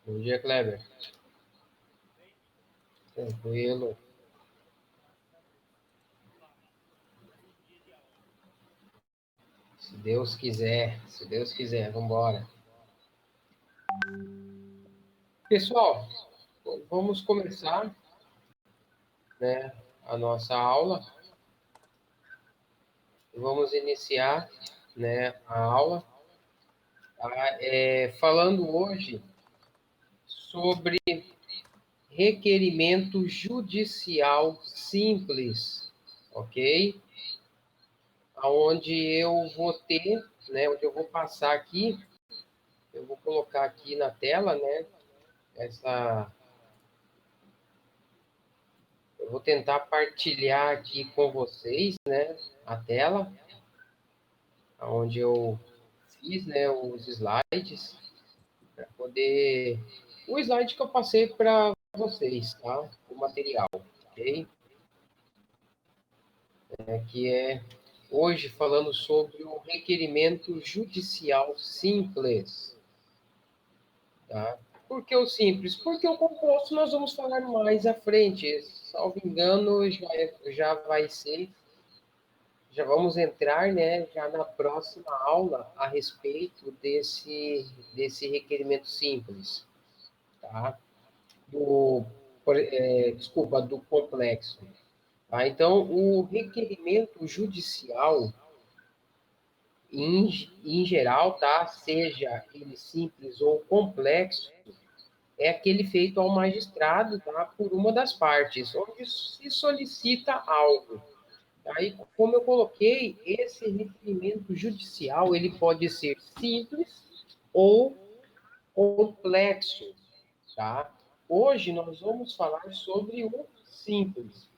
Bom dia, Kleber. Tranquilo. Se Deus quiser, vamos embora. Pessoal, vamos começar, né, a nossa aula. Vamos iniciar, né, a aula, tá? Falando hoje sobre requerimento judicial simples, ok? Onde eu vou ter, né, onde eu vou passar aqui, eu vou colocar aqui na tela, né, essa. Eu vou tentar partilhar aqui com vocês, né, a tela, onde eu fiz, né, os slides, para poder. O slide que eu passei para vocês, tá? O material, ok? Que é hoje falando sobre o requerimento judicial simples, tá? Por que o simples? Porque o composto nós vamos falar mais à frente. Salvo engano, já vai ser. Já vamos entrar, né, já na próxima aula a respeito desse requerimento simples, tá? Desculpa, do complexo. Tá? Então, o requerimento judicial, em geral, tá? Seja ele simples ou complexo, é aquele feito ao magistrado, tá? Por uma das partes, onde se solicita algo. Aí, como eu coloquei, esse requerimento judicial ele pode ser simples ou complexo, tá? Hoje nós vamos falar sobre o simples.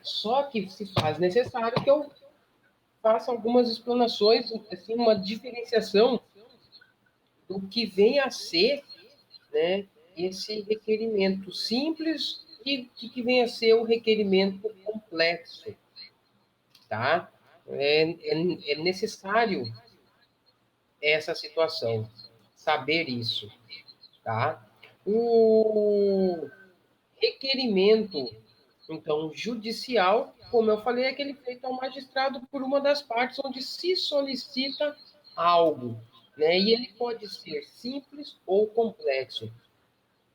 Só que se faz necessário que eu faça algumas explanações, assim, uma diferenciação do que vem a ser, né, esse requerimento simples e do que vem a ser o requerimento complexo, tá? É necessário essa situação, saber isso, tá? O requerimento, então, judicial, como eu falei, é aquele feito ao magistrado por uma das partes onde se solicita algo, né? E ele pode ser simples ou complexo.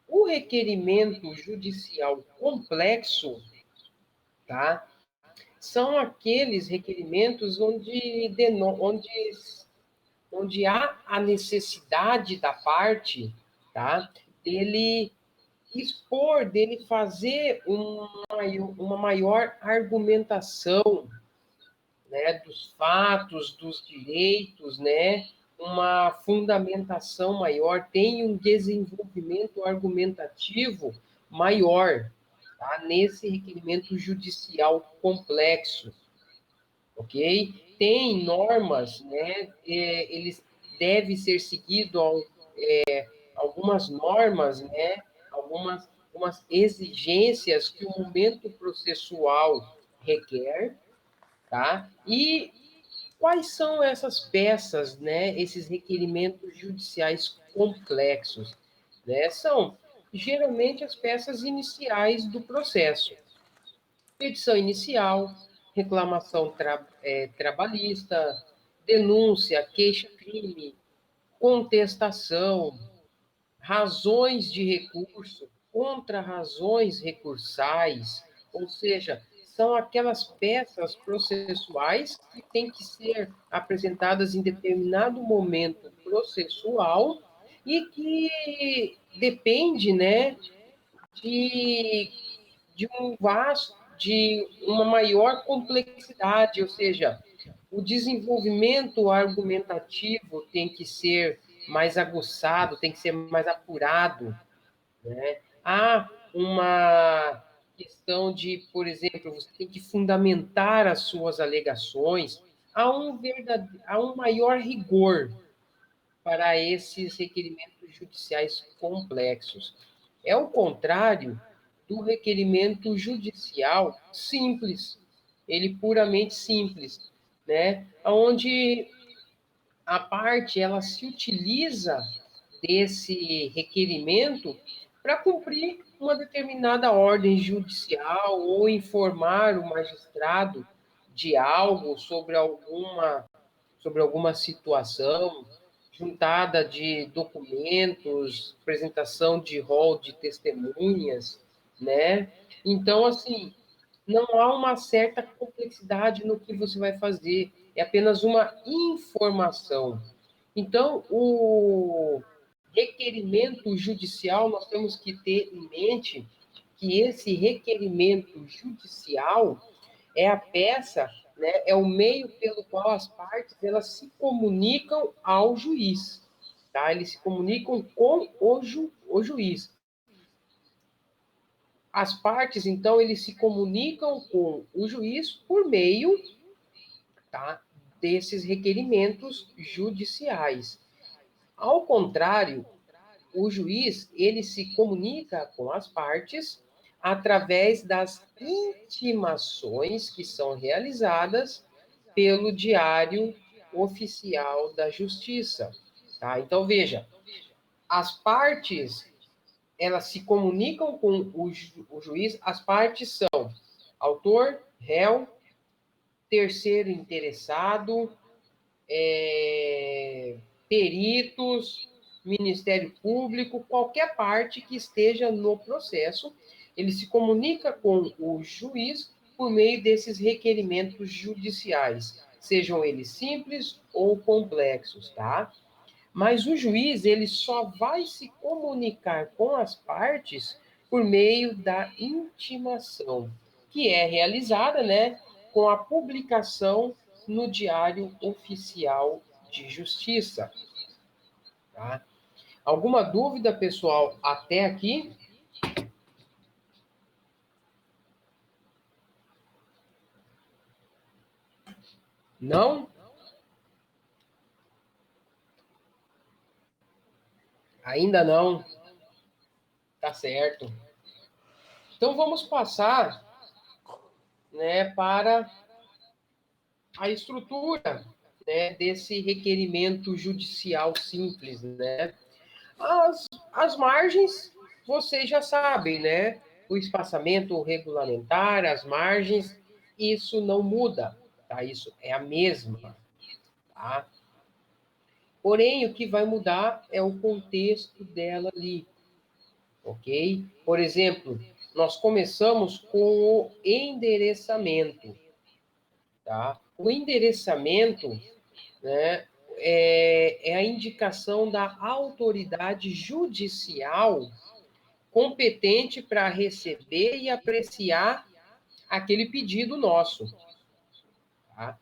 O requerimento judicial complexo, tá? São aqueles requerimentos onde há a necessidade da parte, tá? Dele expor, dele fazer uma maior argumentação, né, dos fatos, dos direitos, né, uma fundamentação maior, tem um desenvolvimento argumentativo maior, tá, nesse requerimento judicial complexo, ok? Tem normas, né, eles deve ser seguido algumas normas, né, algumas exigências que o momento processual requer, tá? E quais são essas peças, né, esses requerimentos judiciais complexos, né? São geralmente as peças iniciais do processo. Petição inicial, reclamação trabalhista, denúncia, queixa-crime, contestação, razões de recurso, contra-razões recursais, ou seja, são aquelas peças processuais que têm que ser apresentadas em determinado momento processual e que depende, né, de, de uma maior complexidade, ou seja, o desenvolvimento argumentativo tem que ser mais aguçado, tem que ser mais apurado, né? Há uma questão de, por exemplo, você tem que fundamentar as suas alegações, há um maior rigor para esses requerimentos judiciais complexos. É o contrário do requerimento judicial simples, ele puramente simples, né? Onde a parte ela se utiliza desse requerimento para cumprir uma determinada ordem judicial ou informar o magistrado de algo sobre alguma situação, juntada de documentos, apresentação de rol de testemunhas, né? Então, assim, não há uma certa complexidade no que você vai fazer, é apenas uma informação. Então, o requerimento judicial, nós temos que ter em mente que esse requerimento judicial é a peça, né, é o meio pelo qual as partes elas se comunicam ao juiz, tá? Eles se comunicam com o juiz. As partes, então, eles se comunicam com o juiz por meio, tá, desses requerimentos judiciais. Ao contrário, o juiz, ele se comunica com as partes através das intimações que são realizadas pelo Diário Oficial da Justiça, tá? Então, veja, as partes, elas se comunicam com o juiz, as partes são autor, réu, terceiro interessado, peritos, Ministério Público, qualquer parte que esteja no processo, ele se comunica com o juiz por meio desses requerimentos judiciais, sejam eles simples ou complexos, tá? Mas o juiz, ele só vai se comunicar com as partes por meio da intimação, que é realizada, né, com a publicação no Diário Oficial de Justiça, tá? Alguma dúvida, pessoal, até aqui? Não? Ainda não? Tá certo. Então vamos passar, né, para a estrutura, né, desse requerimento judicial simples, né? As margens, vocês já sabem, né? O espaçamento regulamentar, as margens, isso não muda, tá? Isso é a mesma, tá? Porém, o que vai mudar é o contexto dela ali, ok? Por exemplo, nós começamos com o endereçamento, tá? O endereçamento, né, é a indicação da autoridade judicial competente para receber e apreciar aquele pedido nosso. Tá?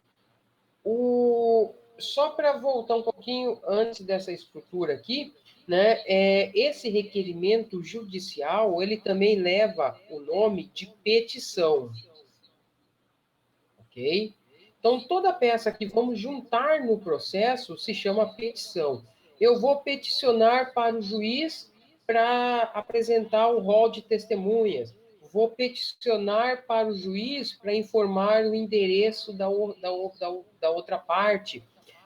Só para voltar um pouquinho antes dessa estrutura aqui, né, esse requerimento judicial, ele também leva o nome de petição, ok? Então, toda peça que vamos juntar no processo se chama petição. Eu vou peticionar para o juiz para apresentar o rol de testemunhas. Vou peticionar para o juiz para informar o endereço da outra parte.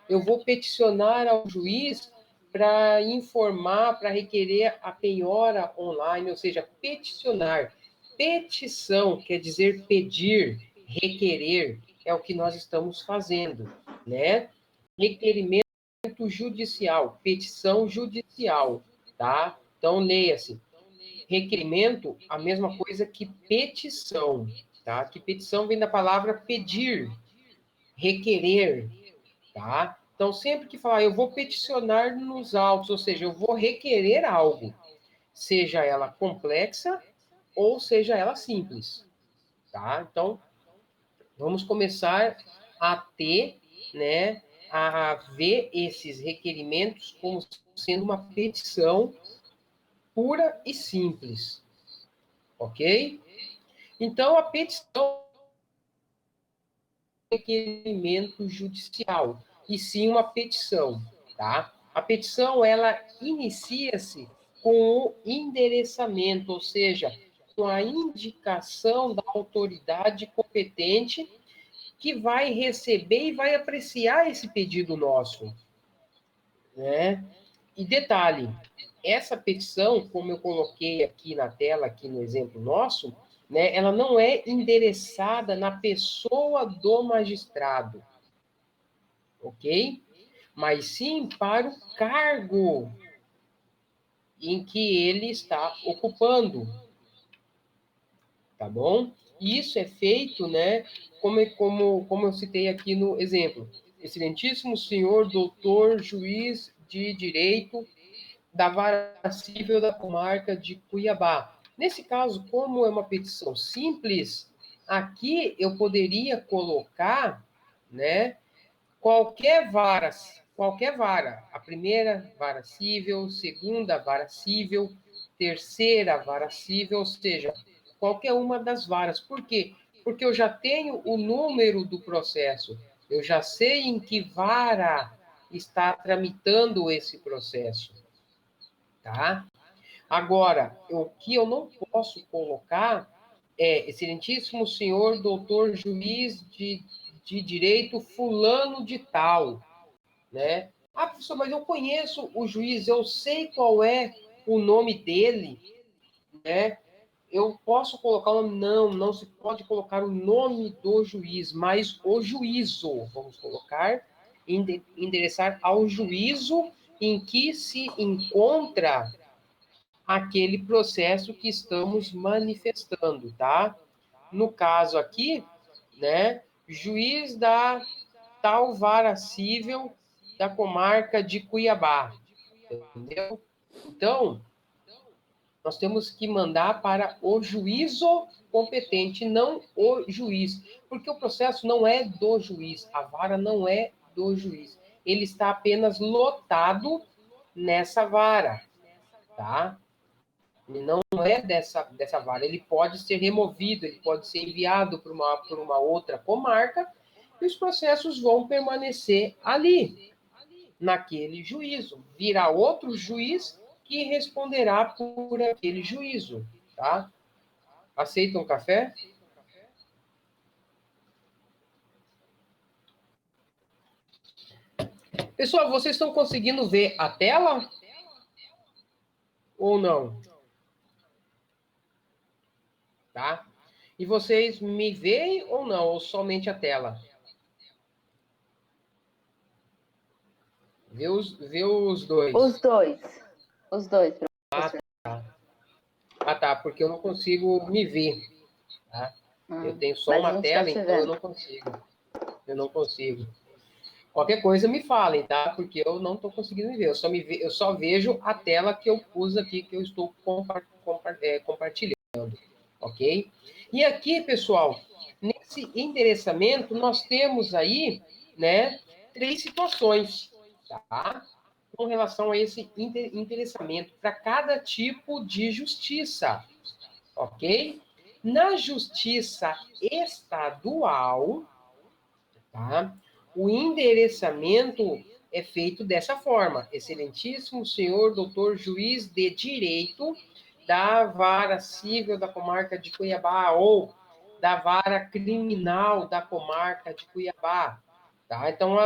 Eu vou peticionar ao juiz para informar, para requerer a penhora online, ou seja, peticionar. Petição quer dizer pedir, requerer, é o que nós estamos fazendo, né? Requerimento judicial, petição judicial, tá? Então, leia-se. Requerimento, a mesma coisa que petição, tá? Que petição vem da palavra pedir, requerer, tá? Então, sempre que falar, eu vou peticionar nos autos, ou seja, eu vou requerer algo, seja ela complexa ou seja ela simples, tá? Então, vamos começar a ter, né, a ver esses requerimentos como sendo uma petição pura e simples, ok? Então, a petição é um requerimento judicial, e sim uma petição, tá? A petição, ela inicia-se com o endereçamento, ou seja, com a indicação da autoridade competente que vai receber e vai apreciar esse pedido nosso, né? E detalhe, essa petição, como eu coloquei aqui na tela, aqui no exemplo nosso, né, ela não é endereçada na pessoa do magistrado, ok? Mas sim para o cargo em que ele está ocupando, tá bom? E isso é feito, né, como eu citei aqui no exemplo. Excelentíssimo senhor doutor juiz de direito da Vara Civil da Comarca de Cuiabá. Nesse caso, como é uma petição simples, aqui eu poderia colocar, né, qualquer vara, a primeira vara civil, segunda vara civil, terceira vara civil, ou seja, qualquer uma das varas. Por quê? Porque eu já tenho o número do processo, eu já sei em que vara está tramitando esse processo, tá? Agora, o que eu não posso colocar é, excelentíssimo senhor doutor juiz de direito fulano de tal, né? Ah, professor, mas eu conheço o juiz, eu sei qual é o nome dele, né? Eu posso colocar o nome? Não, não se pode colocar o nome do juiz, mas o juízo, vamos colocar, endereçar ao juízo em que se encontra aquele processo que estamos manifestando, tá? No caso aqui, né, juiz da tal vara civil da comarca de Cuiabá, entendeu? Então, nós temos que mandar para o juízo competente, não o juiz, porque o processo não é do juiz, a vara não é do juiz. Ele está apenas lotado nessa vara, tá? Ele não é dessa vara. Ele pode ser removido, ele pode ser enviado por uma outra comarca, e os processos vão permanecer ali, naquele juízo. Virá outro juiz que responderá por aquele juízo, tá? Aceitam café? Pessoal, vocês estão conseguindo ver a tela ou não? Tá? E vocês me veem ou não? Ou somente a tela? Vê os dois. Os dois. Os dois, Ah, professor. tá, porque eu não consigo me ver. Tá? Eu tenho só Mas a uma gente está tela, te então eu vendo. não consigo. Eu não consigo. Qualquer coisa me falem, tá? Porque eu não estou conseguindo me ver. Eu só vejo a tela que eu pus aqui, que eu estou compartilhando. Ok? E aqui, pessoal, nesse endereçamento, nós temos aí, né, 3 situações, tá? Com relação a esse endereçamento para cada tipo de justiça, ok? Na justiça estadual, tá? O endereçamento é feito dessa forma. Excelentíssimo senhor doutor juiz de direito da vara civil da comarca de Cuiabá ou da vara criminal da comarca de Cuiabá, tá? Então,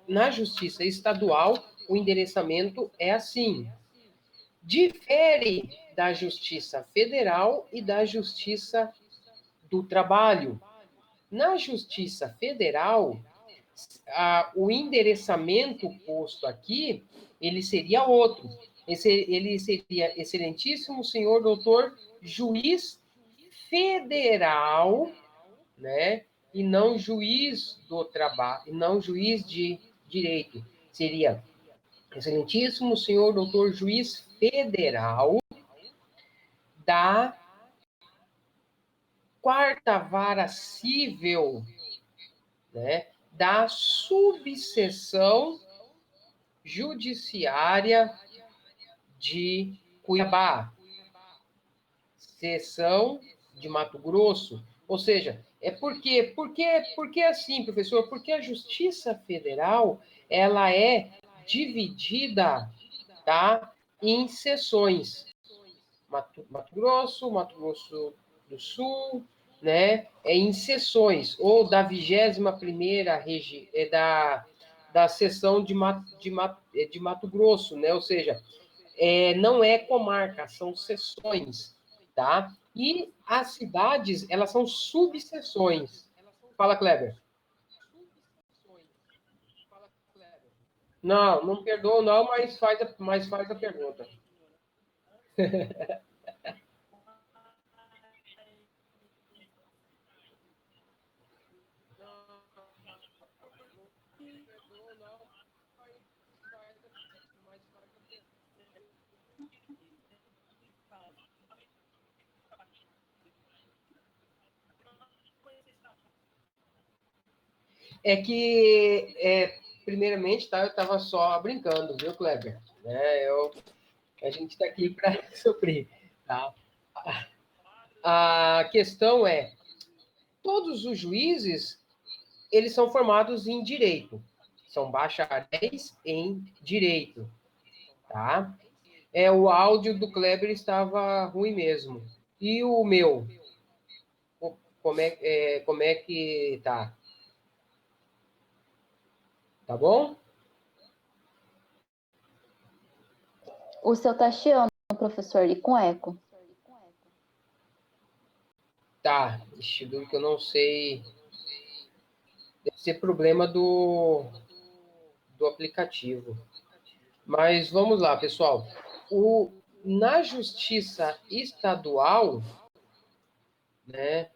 na justiça estadual, o endereçamento é assim. Difere da justiça federal e da justiça do trabalho. Na justiça federal, o endereçamento posto aqui, ele seria outro. Ele seria excelentíssimo senhor doutor juiz federal, né? E não juiz do trabalho, e não juiz de direito. Seria excelentíssimo senhor doutor juiz federal da quarta vara civil, né? Da subseção judiciária de Cuiabá, seção de Mato Grosso. Ou seja, porque assim, professor? Porque a Justiça Federal ela é dividida, tá, em seções. Mato Grosso do Sul, né? É em seções, ou da 21ª da seção de Mato Grosso, né? Ou seja, não é comarca, são seções, tá? E as cidades, elas são subseções. Fala, Kleber. Não, não perdoa não, mas faz a pergunta. Primeiramente, tá, eu estava só brincando, viu, Kleber? A gente está aqui para sofrer, tá? A questão é, todos os juízes, eles são formados em direito, são bacharéis em direito, tá? O áudio do Kleber estava ruim mesmo. E o meu? Como é que tá? Tá bom? O seu tá chiando, professor, e com eco. Tá. Ixi, que eu não sei. Deve ser problema do aplicativo. Mas vamos lá, pessoal. Na justiça estadual, né,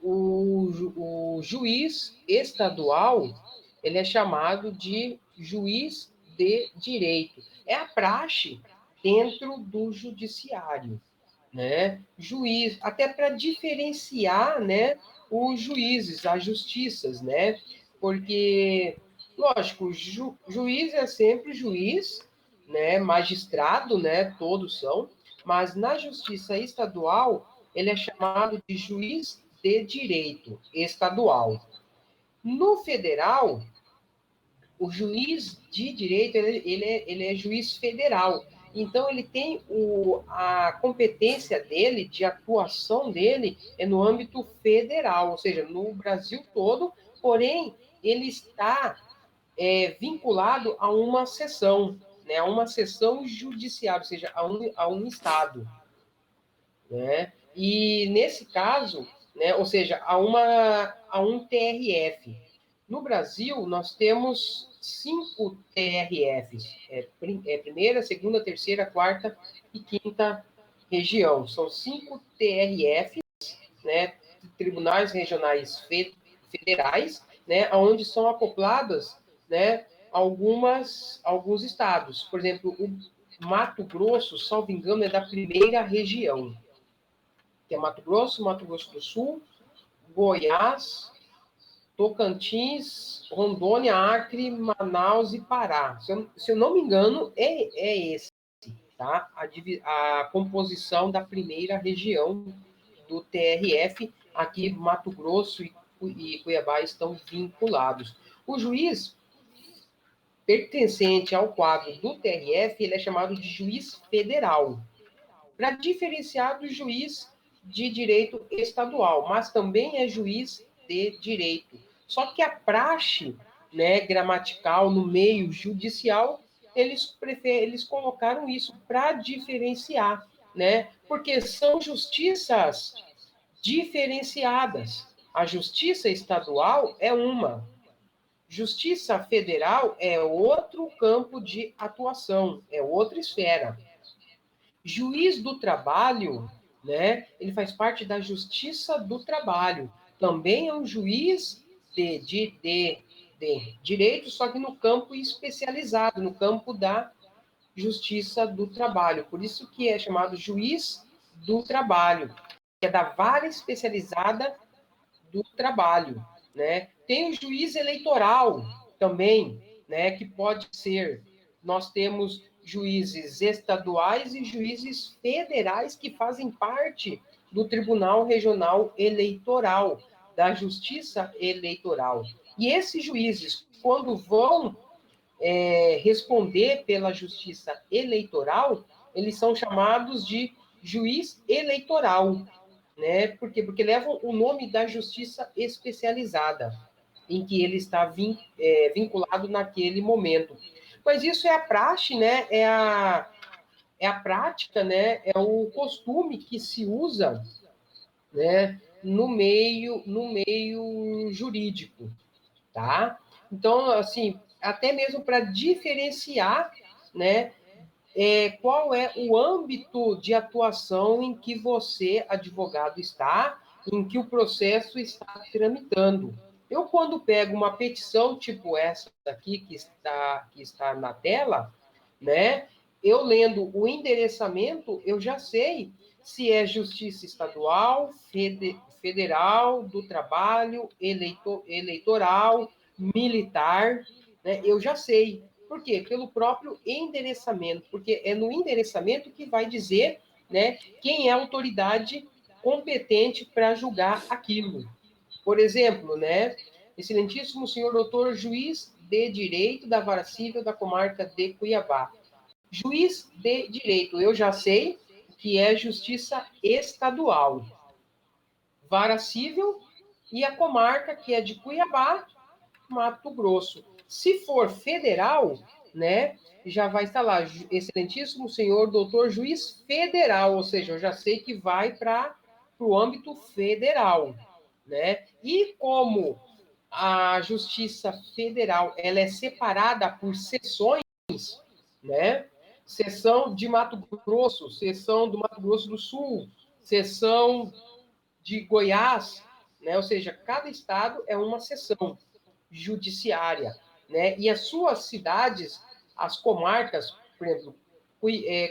o juiz estadual, ele é chamado de juiz de direito. É a praxe dentro do judiciário, né? Juiz, até para diferenciar, né, os juízes, as justiças, né? Porque, lógico, juiz é sempre juiz, né? Magistrado, né? Todos são, mas na justiça estadual ele é chamado de juiz de direito estadual. No federal, o juiz de direito ele é juiz federal. Então, ele tem a competência dele, de atuação dele, é no âmbito federal, ou seja, no Brasil todo, porém, ele está vinculado a uma seção, né, a uma seção judiciária, ou seja, a um estado. Né? E, nesse caso, né, ou seja, a um TRF. No Brasil, nós temos 5 TRFs, primeira, segunda, terceira, quarta e quinta região. São 5 TRFs, né, tribunais regionais federais, né, onde são acopladas, né, alguns estados. Por exemplo, o Mato Grosso, salvo engano, é da primeira região, que é Mato Grosso do Sul, Goiás, Tocantins, Rondônia, Acre, Manaus e Pará. Se eu não me engano, é esse, tá? A composição da primeira região do TRF, aqui Mato Grosso e Cuiabá estão vinculados. O juiz pertencente ao quadro do TRF, ele é chamado de juiz federal, para diferenciar do juiz de direito estadual, mas também é juiz de direito. Só que a praxe, né, gramatical no meio judicial, eles colocaram isso para diferenciar, né? Porque são justiças diferenciadas. A justiça estadual é uma, justiça federal é outro campo de atuação, é outra esfera. Juiz do trabalho, né? Ele faz parte da Justiça do Trabalho. Também é um juiz de direito, só que no campo especializado, no campo da Justiça do Trabalho. Por isso que é chamado juiz do trabalho, que é da vara especializada do trabalho, né? Tem o juiz eleitoral também, né, que pode ser, nós temos juízes estaduais e juízes federais que fazem parte do Tribunal Regional Eleitoral, da Justiça Eleitoral. E esses juízes, quando vão responder pela Justiça Eleitoral, eles são chamados de juiz eleitoral, né? Por quê? Porque levam o nome da justiça especializada. em que ele está vinculado naquele momento. Mas isso é a praxe, né? É a prática, né? É o costume que se usa, né? No meio jurídico, tá? Então, assim, até mesmo para diferenciar, né? Qual é o âmbito de atuação em que você, advogado, está, em que o processo está tramitando. Eu, quando pego uma petição tipo essa aqui, que está na tela, né, eu lendo o endereçamento, eu já sei se é Justiça Estadual, Federal, do Trabalho, eleitoral, militar, né, eu já sei. Por quê? Pelo próprio endereçamento, porque é no endereçamento que vai dizer, né, quem é a autoridade competente para julgar aquilo. Por exemplo, né, excelentíssimo senhor doutor juiz de direito da Vara Civil da Comarca de Cuiabá. Juiz de direito, eu já sei que é Justiça Estadual. Vara Civil e a comarca, que é de Cuiabá, Mato Grosso. Se for federal, né, já vai estar lá, excelentíssimo senhor doutor juiz federal, ou seja, eu já sei que vai para o âmbito federal, né? E como a Justiça Federal ela é separada por seções, né? Seção de Mato Grosso, seção do Mato Grosso do Sul, seção de Goiás, né? Ou seja, cada estado é uma seção judiciária, né? E as suas cidades, as comarcas, por exemplo,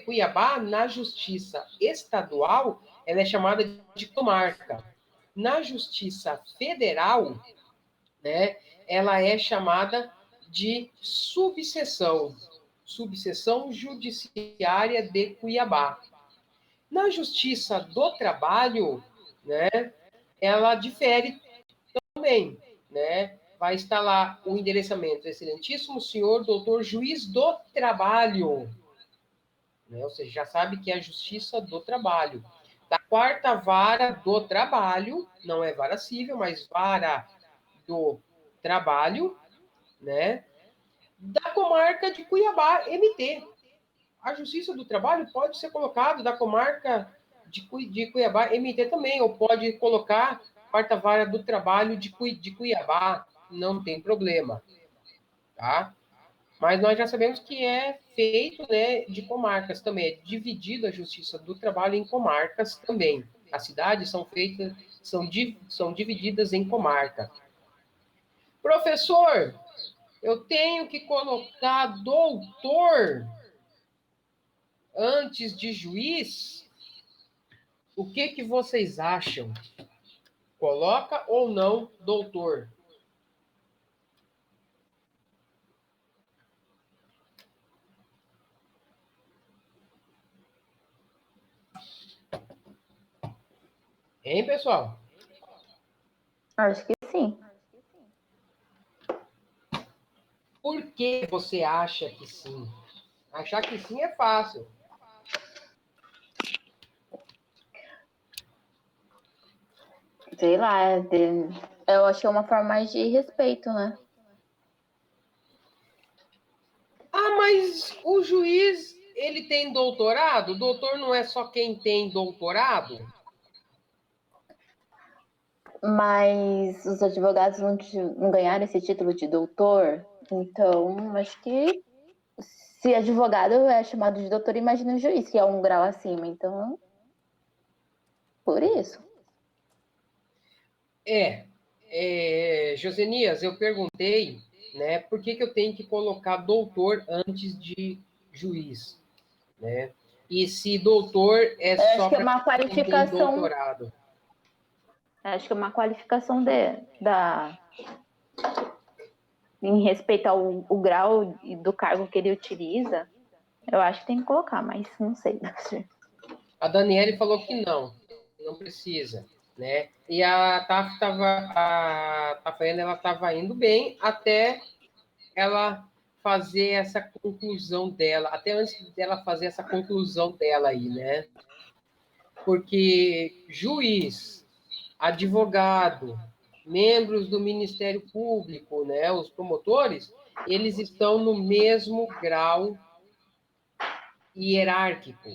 Cuiabá, na justiça estadual, ela é chamada de comarca. Na justiça federal, né, ela é chamada de subseção, subseção judiciária de Cuiabá. Na justiça do trabalho, né, ela difere também, né? Vai estar lá o endereçamento, excelentíssimo senhor doutor juiz do trabalho, né? Ou seja, já sabe que é a justiça do trabalho. Da quarta vara do trabalho, não é vara civil, mas vara do trabalho, né? Da comarca de Cuiabá, MT. A justiça do trabalho pode ser colocado da comarca de Cuiabá, MT também, ou pode colocar quarta vara do trabalho de Cuiabá, não tem problema, tá? Mas nós já sabemos que é feito, né, de comarcas também, é dividido a justiça do trabalho em comarcas também. As cidades são divididas em comarca. Professor, eu tenho que colocar doutor antes de juiz? O que vocês acham? Coloca ou não doutor? Hein, pessoal? Acho que sim. Por que você acha que sim? Achar que sim é fácil. Sei lá, eu acho que é uma forma mais de respeito, né? Ah, mas o juiz, ele tem doutorado? Doutor não é só quem tem doutorado? Mas os advogados não ganharam esse título de doutor, então acho que se advogado é chamado de doutor, imagina o juiz, que é um grau acima, então por isso. Josenias, eu perguntei, né, por que eu tenho que colocar doutor antes de juiz, né? E se doutor é Eu só acho que é para uma quem tem qualificação, doutorado? acho que é uma qualificação em respeito ao grau do cargo que ele utiliza. Eu acho que tem que colocar, mas não sei. A Daniele falou que não precisa, né? E a Tafaela, ela estava indo bem até ela fazer essa conclusão dela, até antes dela fazer essa conclusão dela aí, né? Porque juiz, advogado, membros do Ministério Público, né, os promotores, eles estão no mesmo grau hierárquico.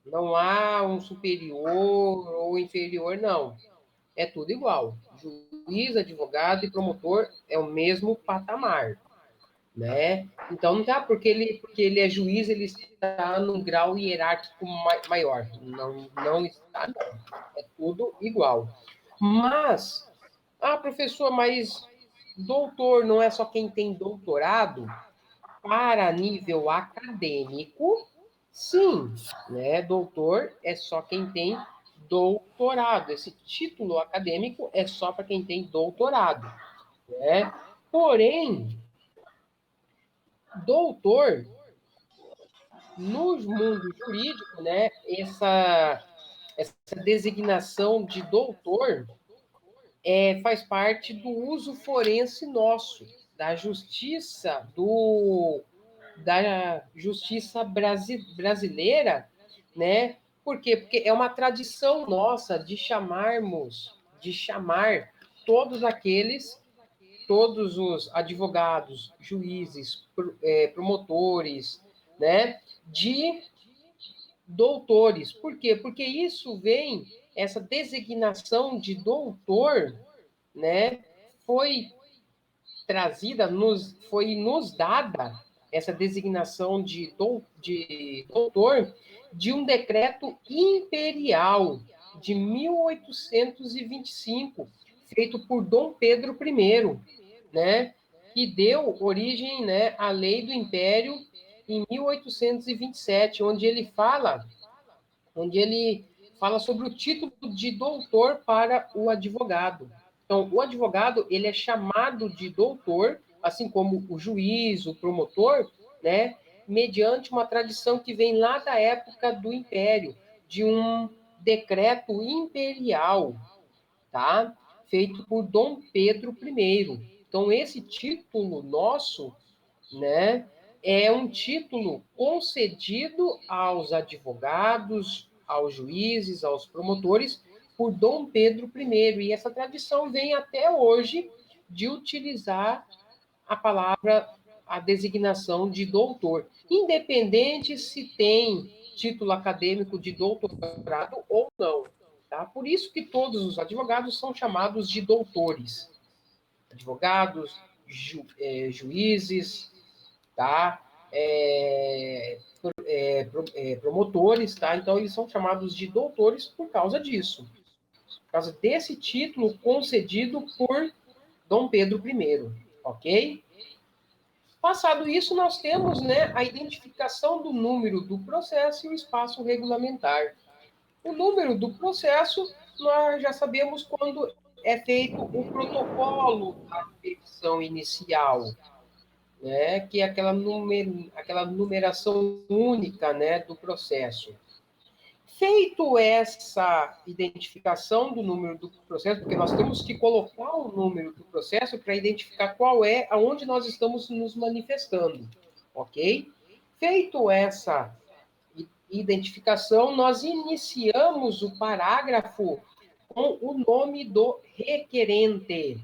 Não há um superior ou inferior, não. É tudo igual. Juiz, advogado e promotor é o mesmo patamar, né? Então, não tá porque ele é juiz, ele está num grau hierárquico maior. Não está, não. É tudo igual. Mas, professor, mas doutor não é só quem tem doutorado? Para nível acadêmico, sim, né? Doutor é só quem tem doutorado. Esse título acadêmico é só para quem tem doutorado, né? Porém, doutor, no mundo jurídico, né? Essa designação de doutor faz parte do uso forense nosso, da justiça, da justiça brasileira, né? Por quê? Porque é uma tradição nossa de chamar todos os advogados, juízes, promotores, né, de doutores. Por quê? Porque isso vem, essa designação de doutor, né, foi foi nos dada essa designação de doutor de um decreto imperial de 1825, feito por Dom Pedro I, né, que deu origem, né, à Lei do Império em 1827, onde ele fala sobre o título de doutor para o advogado. Então, o advogado, ele é chamado de doutor, assim como o juiz, o promotor, né, mediante uma tradição que vem lá da época do Império, de um decreto imperial, tá? Feito por Dom Pedro I. Então, esse título nosso, né, é um título concedido aos advogados, aos juízes, aos promotores, por Dom Pedro I. E essa tradição vem até hoje de utilizar a palavra, a designação de doutor, independente se tem título acadêmico de doutorado ou não. Tá? Por isso que todos os advogados são chamados de doutores. Advogados, juízes, tá? Promotores, tá? Então, eles são chamados de doutores por causa disso. Por causa desse título concedido por Dom Pedro I, ok? Passado isso, nós temos, né, a identificação do número do processo e o espaço regulamentar. O número do processo, nós já sabemos quando é feito o protocolo da petição inicial, né, que é aquela numeração única, né, do processo. Feito essa identificação do número do processo, porque nós temos que colocar o número do processo para identificar qual é, aonde nós estamos nos manifestando, ok? Feito essa identificação, nós iniciamos o parágrafo com o nome do requerente.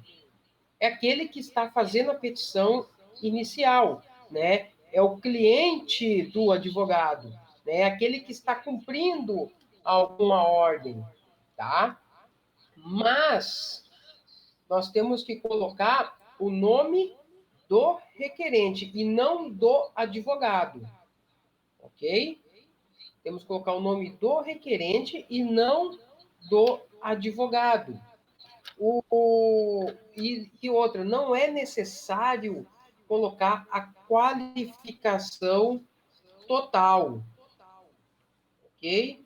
É aquele que está fazendo a petição inicial, né? É o cliente do advogado, né? Aquele que está cumprindo alguma ordem, tá? Mas nós temos que colocar o nome do requerente e não do advogado, ok? Temos que colocar o nome do requerente e não do advogado. E outra, não é necessário colocar a qualificação total, ok?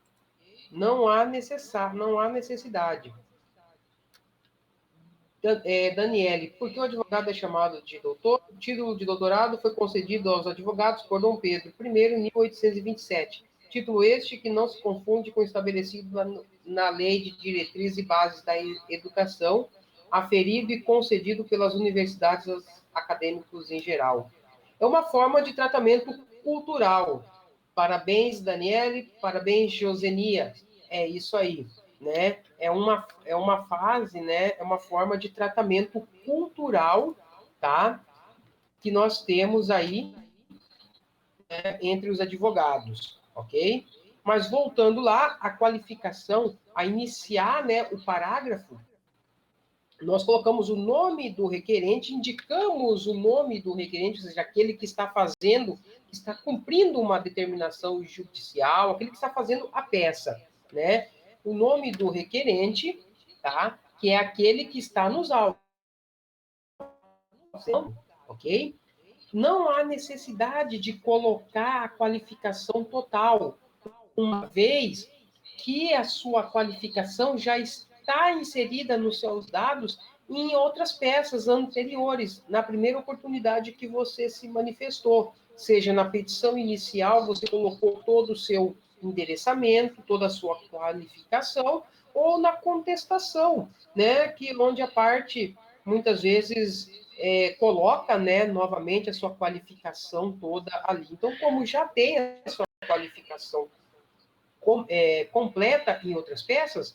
Não há necessidade. Daniele, por que o advogado é chamado de doutor? O título de doutorado foi concedido aos advogados por Dom Pedro I, em 1827. Título este que não se confunde com o estabelecido na Lei de Diretrizes e Bases da Educação, aferido e concedido pelas universidades acadêmicos em geral. É uma forma de tratamento cultural. Parabéns, Daniele, parabéns, Josenia. É isso aí. né, é uma fase, né, é uma forma de tratamento cultural, tá, que nós temos aí, né, entre os advogados, ok? Mas voltando lá, a qualificação, a iniciar, né, o parágrafo, nós colocamos o nome do requerente, indicamos o nome do requerente, ou seja, aquele que está fazendo, que está cumprindo uma determinação judicial, aquele que está fazendo a peça, né? O nome do requerente, tá? Que é aquele que está nos autos, ok? Não há necessidade de colocar a qualificação total, uma vez que a sua qualificação já está inserida nos seus dados em outras peças anteriores, na primeira oportunidade que você se manifestou, seja na petição inicial, você colocou todo o seu endereçamento, toda a sua qualificação, ou na contestação, né, que onde a parte muitas vezes coloca, né, novamente a sua qualificação toda ali. Então, como já tem a sua qualificação completa em outras peças,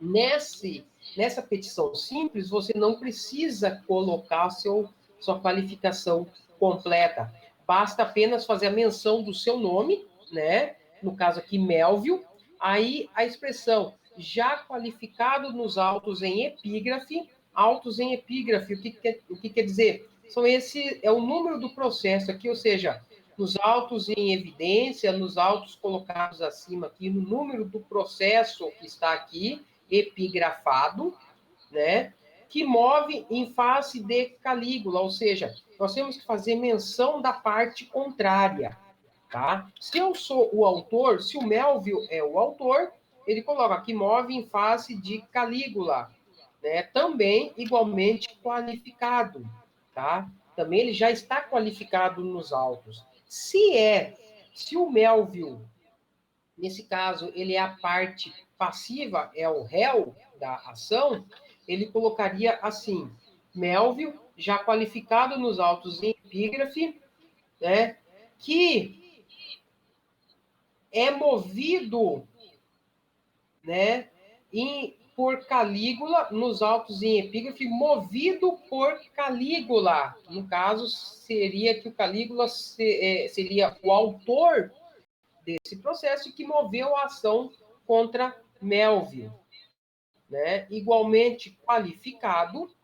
nessa petição simples, você não precisa colocar sua qualificação completa. Basta apenas fazer a menção do seu nome, né? No caso aqui, Melvio. Aí a expressão já qualificado nos autos em epígrafe. Autos em epígrafe, o que quer dizer? É o número do processo aqui, ou seja, nos autos em evidência, nos autos colocados acima aqui, no número do processo que está aqui, epigrafado, né? Que move em face de Calígula, ou seja, nós temos que fazer menção da parte contrária, tá? Se eu sou o autor, se o Melvio é o autor, ele coloca que move em face de Calígula, né? Também igualmente qualificado, tá? Também ele já está qualificado nos autos. Se o Melvio, nesse caso, ele é a parte passiva, é o réu da ação, ele colocaria assim, Melvio, já qualificado nos autos em epígrafe, né, que é movido, né, por Calígula, nos autos em epígrafe, movido por Calígula. No caso, seria que o Calígula seria o autor desse processo que moveu a ação contra Melvio, né? Igualmente qualificado,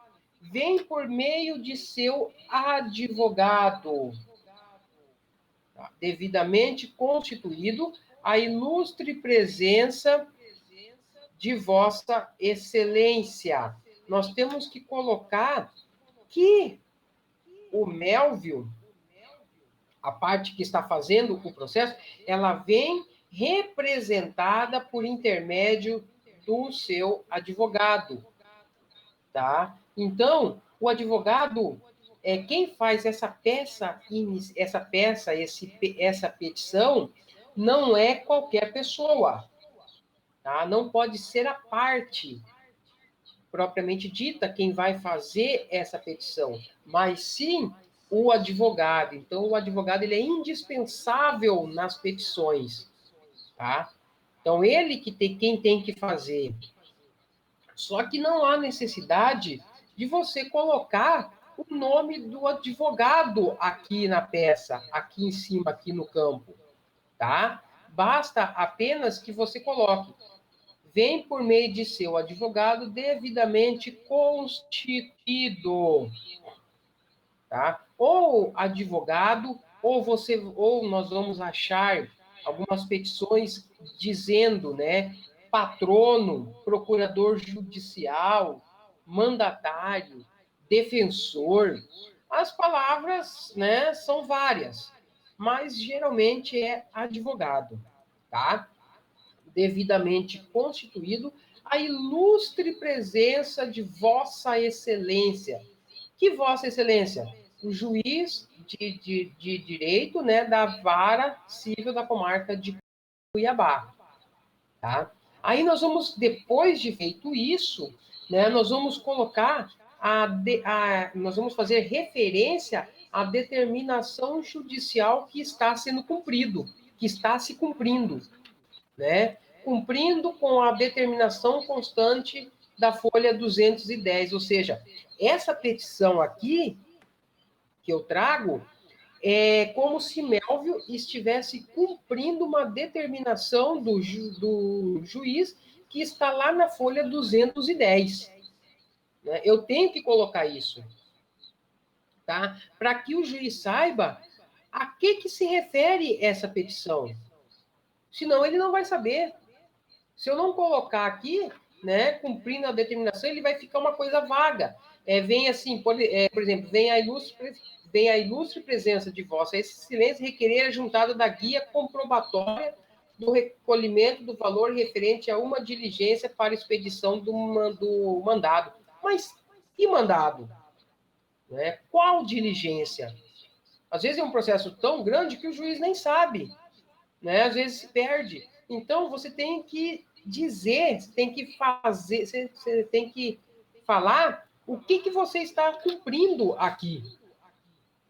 vem por meio de seu advogado, tá? Devidamente constituído, a ilustre presença de Vossa Excelência. Nós temos que colocar que o Melvio, a parte que está fazendo o processo, ela vem representada por intermédio do seu advogado, tá? Então, o advogado é quem faz essa petição, não é qualquer pessoa, tá? Não pode ser a parte propriamente dita quem vai fazer essa petição, mas sim o advogado. Então, o advogado ele é indispensável nas petições, tá? Então, quem tem que fazer. Só que não há necessidade de você colocar o nome do advogado aqui na peça, aqui em cima, aqui no campo, tá? Basta apenas que você coloque vem por meio de seu advogado devidamente constituído, tá? Ou advogado, ou nós vamos achar algumas petições dizendo, né, patrono, procurador judicial, mandatário, defensor. As palavras, né, são várias, mas geralmente é advogado, tá? Devidamente constituído, a ilustre presença de Vossa Excelência. Que Vossa Excelência? O juiz de direito, né, da Vara Civil da Comarca de Cuiabá. Tá? Aí nós vamos, depois de feito isso, né, nós vamos colocar nós vamos fazer referência à determinação judicial que está sendo cumprido, que está se cumprindo, né? cumprindo com a determinação constante da folha 210, ou seja, essa petição aqui que eu trago é como se Melville estivesse cumprindo uma determinação do juiz que está lá na folha 210. Né? Eu tenho que colocar isso, tá? Para que o juiz saiba a que se refere essa petição. Senão ele não vai saber. Se eu não colocar aqui, né, cumprindo a determinação, ele vai ficar uma coisa vaga. Vem assim, por exemplo, vem a ilustre presença de Vossa Excelência requerer a juntada da guia comprobatória do recolhimento do valor referente a uma diligência para expedição do mandado. Mas que mandado? Né? Qual diligência? Às vezes é um processo tão grande que o juiz nem sabe, né? Às vezes se perde. Então, você tem que dizer, você tem que fazer, você tem que falar o que você está cumprindo aqui.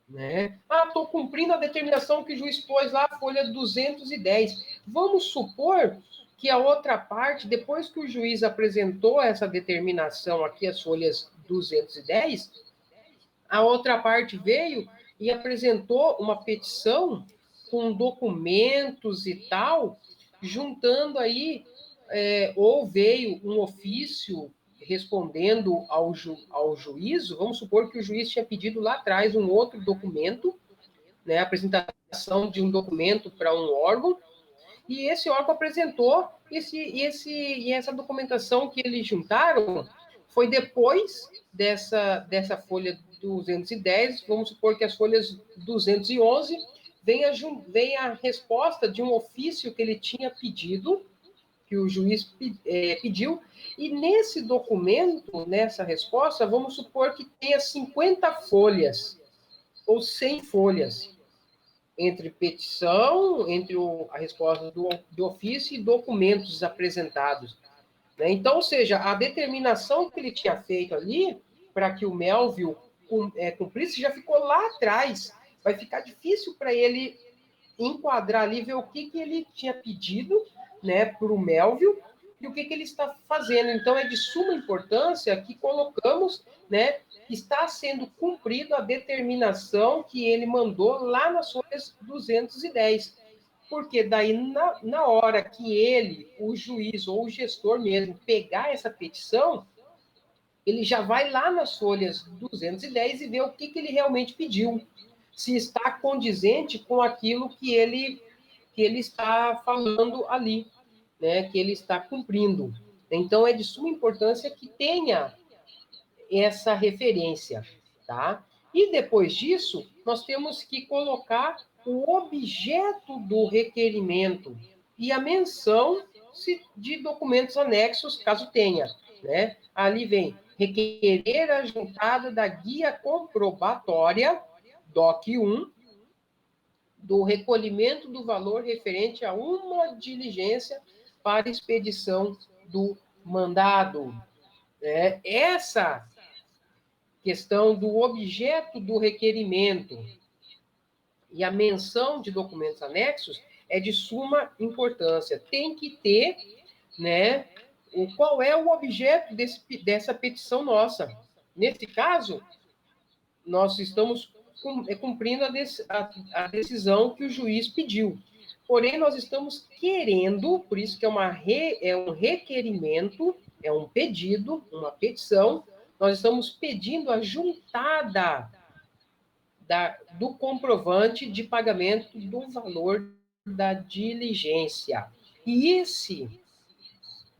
Né? Estou cumprindo a determinação que o juiz pôs lá, folha 210. Vamos supor que a outra parte, depois que o juiz apresentou essa determinação aqui, as folhas 210, a outra parte veio e apresentou uma petição com documentos e tal, juntando aí, ou veio um ofício respondendo ao juízo, vamos supor que o juiz tinha pedido lá atrás um outro documento, né, apresentação de um documento para um órgão, e esse órgão apresentou e essa documentação que eles juntaram foi depois dessa folha 210, vamos supor que as folhas 211 vem a resposta de um ofício que ele tinha pedido, que o juiz pediu, e nesse documento, nessa resposta, vamos supor que tenha 50 folhas ou 100 folhas, entre petição, entre a resposta do ofício e documentos apresentados. Né? Então, ou seja, a determinação que ele tinha feito ali, para que o Melville cumprisse, já ficou lá atrás. Vai ficar difícil para ele enquadrar ali, ver o que ele tinha pedido, né, para o Melville e o que ele está fazendo. Então, é de suma importância que colocamos, né, que está sendo cumprida a determinação que ele mandou lá nas folhas 210. Porque daí, na hora que ele, o juiz ou o gestor mesmo, pegar essa petição, ele já vai lá nas folhas 210 e vê o que ele realmente pediu. Se está condizente com aquilo que ele está falando ali, né? Que ele está cumprindo. Então, é de suma importância que tenha essa referência, tá? E depois disso, nós temos que colocar o objeto do requerimento e a menção de documentos anexos, caso tenha, né? Ali vem requerer a juntada da guia comprobatória, DOC 1, do recolhimento do valor referente a uma diligência para expedição do mandado. Essa questão do objeto do requerimento e a menção de documentos anexos é de suma importância. Tem que ter, né, qual é o objeto dessa petição nossa. Nesse caso, nós estamos cumprindo a decisão que o juiz pediu. Porém, nós estamos querendo, por isso que é um requerimento, é um pedido, uma petição, nós estamos pedindo a juntada do comprovante de pagamento do valor da diligência. E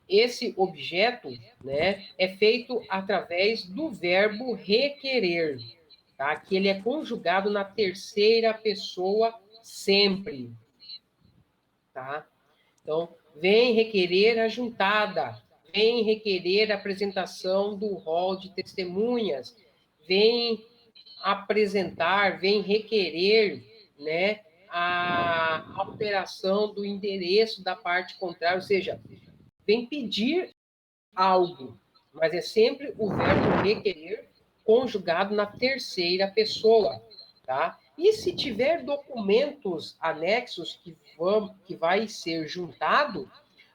esse objeto, né, é feito através do verbo requerer, tá? Que ele é conjugado na terceira pessoa sempre, tá? Então, vem requerer a juntada, vem requerer a apresentação do rol de testemunhas, vem apresentar, vem requerer, né, a alteração do endereço da parte contrária, ou seja, vem pedir algo, mas é sempre o verbo requerer conjugado na terceira pessoa, tá? E se tiver documentos anexos que vai ser juntado,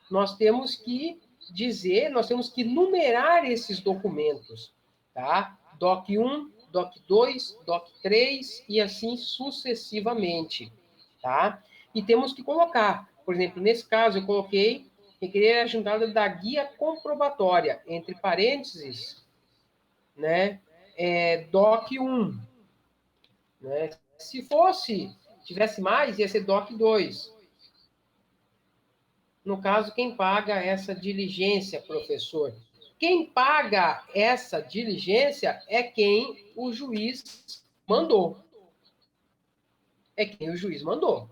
nós temos que dizer, nós temos que numerar esses documentos, tá? DOC 1, DOC 2, DOC 3 e assim sucessivamente, tá? E temos que colocar, por exemplo, nesse caso eu coloquei requerer a juntada da guia comprobatória, entre parênteses, né, DOC 1, né? Se tivesse mais, ia ser DOC 2. No caso, quem paga essa diligência, professor? Quem paga essa diligência é quem o juiz mandou. É quem o juiz mandou.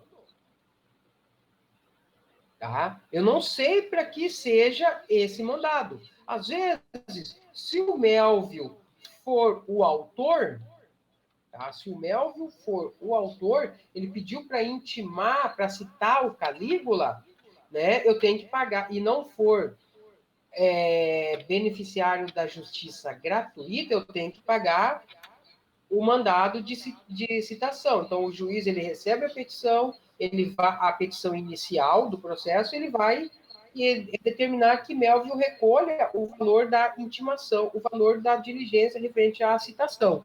Tá? Eu não sei para que seja esse mandado. Às vezes, se o Melvio for o autor, tá? Se o Melvio for o autor, ele pediu para intimar, para citar o Calígula, né? Eu tenho que pagar. E não for beneficiário da justiça gratuita, eu tenho que pagar o mandado de citação. Então, o juiz ele recebe a petição, a petição inicial do processo, ele vai determinar que Melvio recolha o valor da intimação, o valor da diligência referente à citação.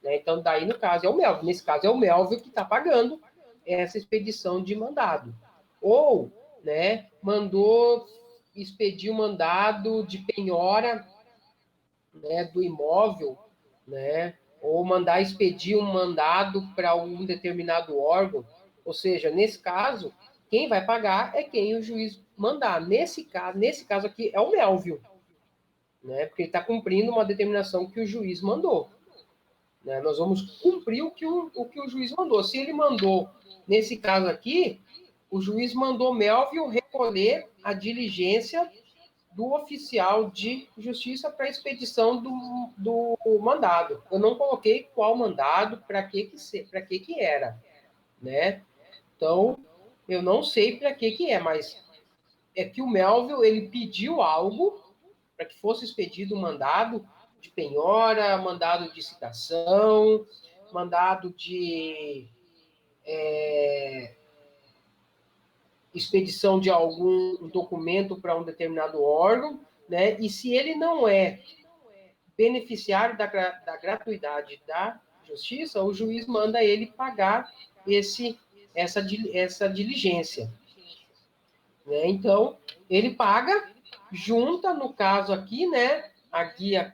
Né? Então, daí, no caso, é o Melvio. Nesse caso, é o Melvio que está pagando essa expedição de mandado. Ou, né, expediu mandado de penhora, né, do imóvel, né, ou mandar expedir um mandado para um determinado órgão. Ou seja, nesse caso, quem vai pagar é quem o juiz mandar. Nesse caso aqui, é o Melvio, né, porque ele está cumprindo uma determinação que o juiz mandou. Né? Nós vamos cumprir o que o juiz mandou. Se ele mandou, nesse caso aqui, o juiz mandou Melvio recolher a diligência do oficial de justiça para expedição do mandado. Eu não coloquei qual mandado, para que era, né? Então, eu não sei para que é, mas é que o Melvio, ele pediu algo para que fosse expedido um mandado de penhora, mandado de citação, mandado de expedição de algum documento para um determinado órgão, né? E se ele não é beneficiário da gratuidade da justiça, o juiz manda ele pagar essa diligência. Né? Então, ele paga, junta, no caso aqui, né, a guia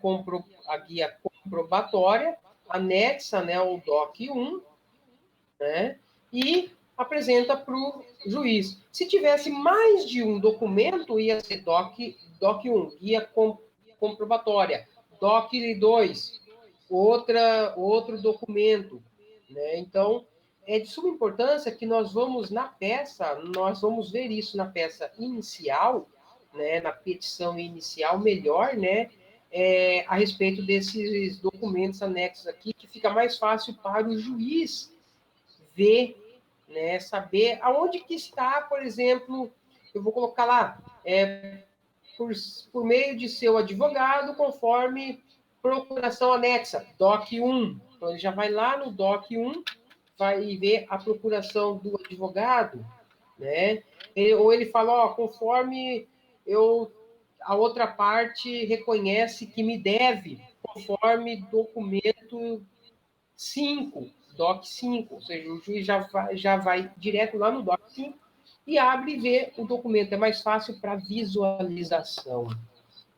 comprobatória, anexa, né, o DOC 1, né, e apresenta para o juiz. Se tivesse mais de um documento, ia ser DOC 1, guia comprobatória, DOC 2, outro documento. Né? Então, é de suma importância que nós vamos ver isso na peça inicial, né, na petição inicial, melhor, né, a respeito desses documentos anexos aqui, que fica mais fácil para o juiz ver, né, saber aonde que está, por exemplo, eu vou colocar lá, por meio de seu advogado, conforme procuração anexa, DOC 1. Então, ele já vai lá no DOC 1, vai ver a procuração do advogado, né? Ou ele fala, ó, conforme a outra parte reconhece que me deve, conforme documento 5, DOC 5, ou seja, o juiz já vai direto lá no DOC 5 e abre e vê o documento. É mais fácil para visualização,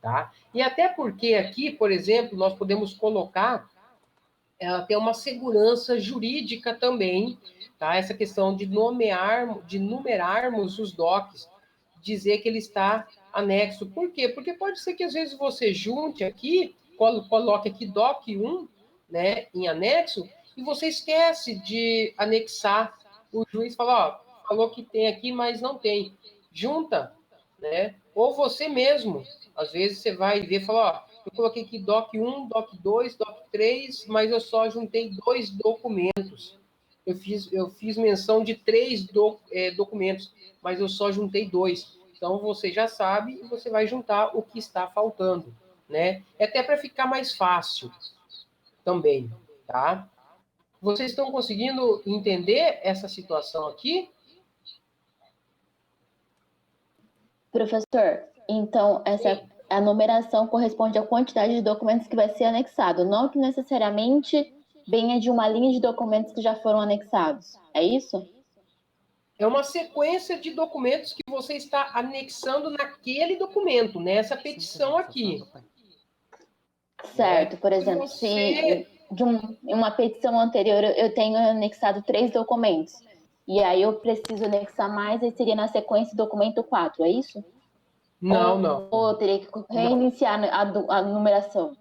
tá? E até porque aqui, por exemplo, nós podemos colocar, ela tem uma segurança jurídica também, tá? Essa questão de numerarmos os DOCs, dizer que ele está anexo. Por quê? Porque pode ser que às vezes você junte aqui, coloque aqui DOC 1, né, em anexo, e você esquece de anexar. O juiz fala, ó, falou que tem aqui, mas não tem. Junta, né? Ou você mesmo, às vezes você vai ver e fala, ó, eu coloquei aqui DOC 1, DOC 2, DOC 3, mas eu só juntei 2 documentos. Eu fiz menção de 3 documentos, mas eu só juntei 2. Então, você já sabe e você vai juntar o que está faltando, né? É até para ficar mais fácil também, tá? Vocês estão conseguindo entender essa situação aqui? Professor, então a numeração corresponde à quantidade de documentos que vai ser anexado, não que necessariamente venha de uma linha de documentos que já foram anexados. É isso? É uma sequência de documentos que você está anexando naquele documento, nessa petição aqui. Certo. Né? Por exemplo, se em uma petição anterior eu tenho anexado 3 documentos, e aí eu preciso anexar mais, aí seria na sequência documento 4, é isso? Não. Ou eu teria que reiniciar a numeração?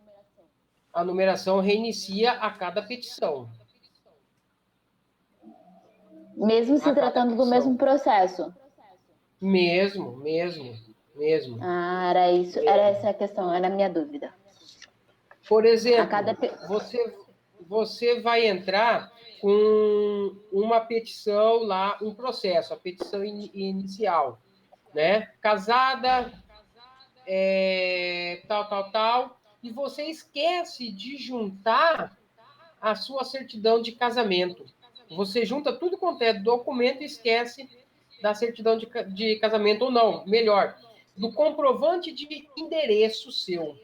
A numeração reinicia a cada petição. Mesmo se tratando do mesmo processo? Mesmo. Ah, era isso. Era essa a questão, era a minha dúvida. Por exemplo, você vai entrar com uma petição lá, um processo, a petição inicial, né? Casada, tal, e você esquece de juntar a sua certidão de casamento. Você junta tudo quanto é documento e esquece da certidão de casamento, ou não, melhor, do comprovante de endereço seu.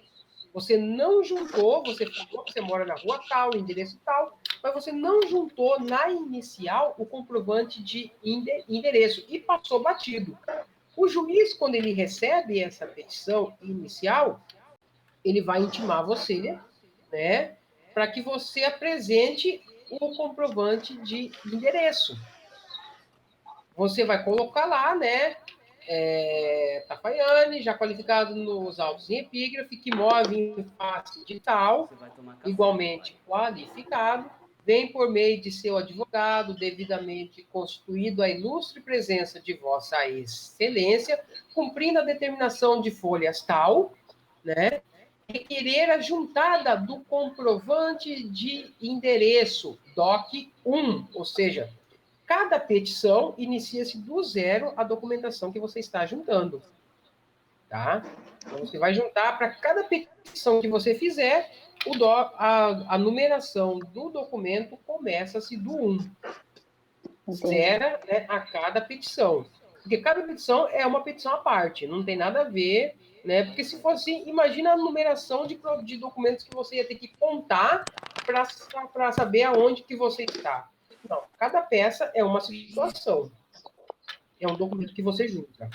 Você não juntou, você falou que você mora na rua tal, endereço tal, mas você não juntou na inicial o comprovante de endereço e passou batido. O juiz, quando ele recebe essa petição inicial, ele vai intimar você, né, para que você apresente o comprovante de endereço. Você vai colocar lá, né, Tafaiane, já qualificado nos autos em epígrafe, que move em face de tal, igualmente qualificado, vem por meio de seu advogado, devidamente constituído a ilustre presença de Vossa Excelência, cumprindo a determinação de folhas tal, né, requerer a juntada do comprovante de endereço, DOC 1, ou seja, cada petição inicia-se do zero a documentação que você está juntando. Tá? Então, você vai juntar para cada petição que você fizer, a numeração do documento começa-se do 1. Zera, né, a cada petição. Porque cada petição é uma petição à parte, não tem nada a ver, né? Porque se fosse, imagina a numeração de documentos que você ia ter que contar para saber aonde que você está. Não, cada peça é uma situação. É um documento que você junta.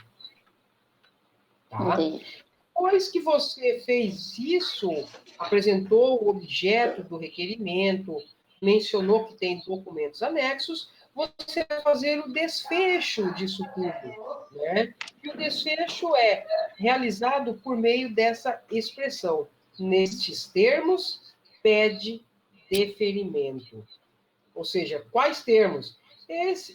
Tá? Depois que você fez isso, apresentou o objeto do requerimento, mencionou que tem documentos anexos, você vai fazer o desfecho disso tudo, né? E o desfecho é realizado por meio dessa expressão. Nestes termos, pede deferimento. Ou seja, quais termos?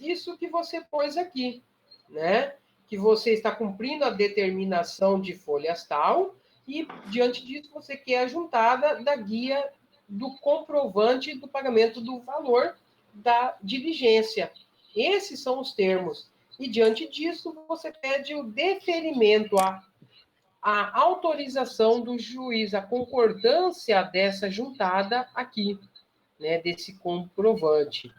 Isso que você pôs aqui, né? Que você está cumprindo a determinação de folhas tal, e, diante disso, você quer a juntada da guia do comprovante do pagamento do valor da diligência. Esses são os termos. E, diante disso, você pede o deferimento, a autorização do juiz, a concordância dessa juntada aqui, né, desse comprovante.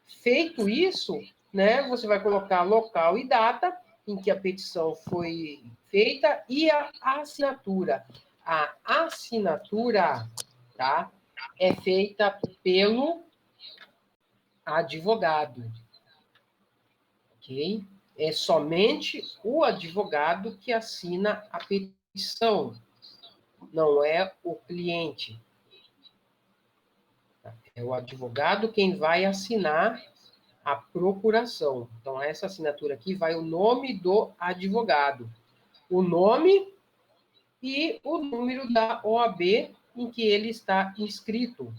Feito isso, né, você vai colocar local e data em que a petição foi feita e a assinatura. A assinatura, tá, é feita pelo advogado, ok? É somente o advogado que assina a petição, não é o cliente. É o advogado quem vai assinar a procuração. Então, essa assinatura aqui vai o nome do advogado, o nome e o número da OAB em que ele está inscrito.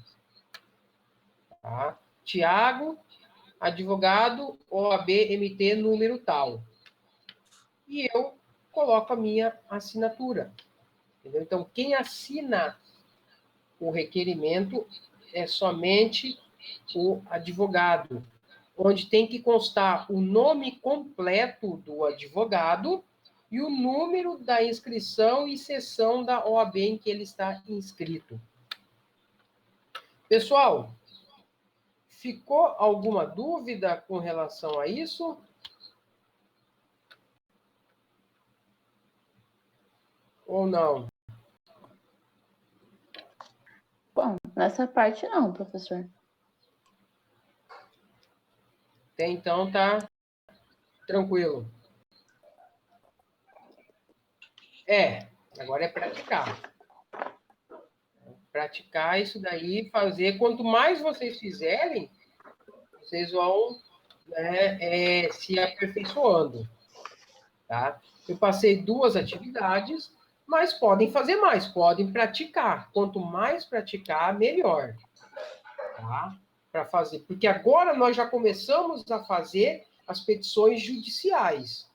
Tá? Tiago, advogado, OAB MT número tal. E eu coloco a minha assinatura. Entendeu? Então, quem assina o requerimento é somente o advogado, onde tem que constar o nome completo do advogado e o número da inscrição e sessão da OAB em que ele está inscrito. Pessoal, ficou alguma dúvida com relação a isso? ou não? Bom, nessa parte não, professor. Até então tá tranquilo. Agora é praticar. Praticar isso daí, fazer. Quanto mais vocês fizerem, vocês vão, né, se aperfeiçoando. Tá? Eu passei 2 atividades, mas podem fazer mais, podem praticar. Quanto mais praticar, melhor. Tá? Para fazer. Porque agora nós já começamos a fazer as petições judiciais.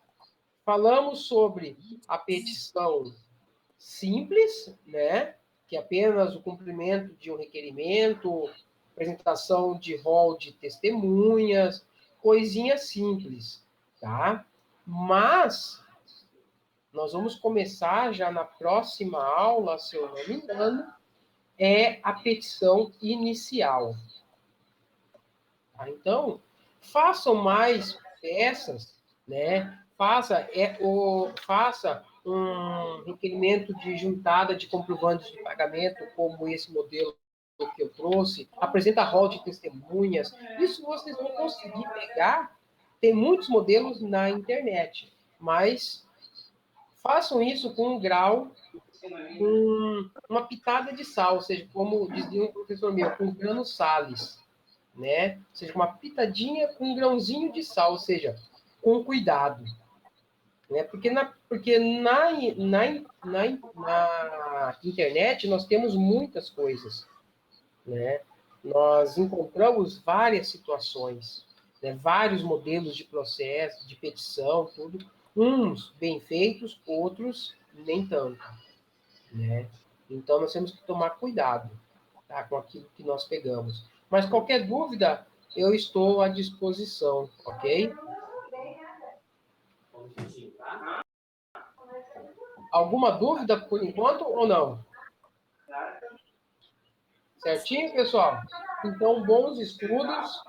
Falamos sobre a petição simples, né? Que é apenas o cumprimento de um requerimento, apresentação de rol de testemunhas, coisinha simples, tá? Mas nós vamos começar já na próxima aula, se eu não me engano, é a petição inicial. Tá? Então, façam mais peças, né? Faça um requerimento de juntada de comprovantes de pagamento, como esse modelo que eu trouxe, apresenta rol de testemunhas. Isso vocês vão conseguir pegar. Tem muitos modelos na internet, mas façam isso com um grau, com uma pitada de sal, ou seja, como dizia um professor meu, com grano sales, né? Ou seja, uma pitadinha com um grãozinho de sal, ou seja, com cuidado. Né? Porque na internet nós temos muitas coisas. Né? Nós encontramos várias situações, né? Vários modelos de processo, de petição, tudo. Uns bem feitos, outros nem tanto. Né? Então, nós temos que tomar cuidado, tá? Com aquilo que nós pegamos. Mas qualquer dúvida, eu estou à disposição, ok? Alguma dúvida por enquanto ou não? Certinho, pessoal? Então, bons estudos,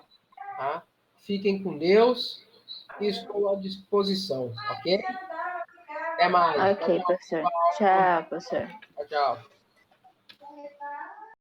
tá? Fiquem com Deus e estou à disposição, ok? Até mais. Ok, professor. Tchau, professor. Tchau, tchau.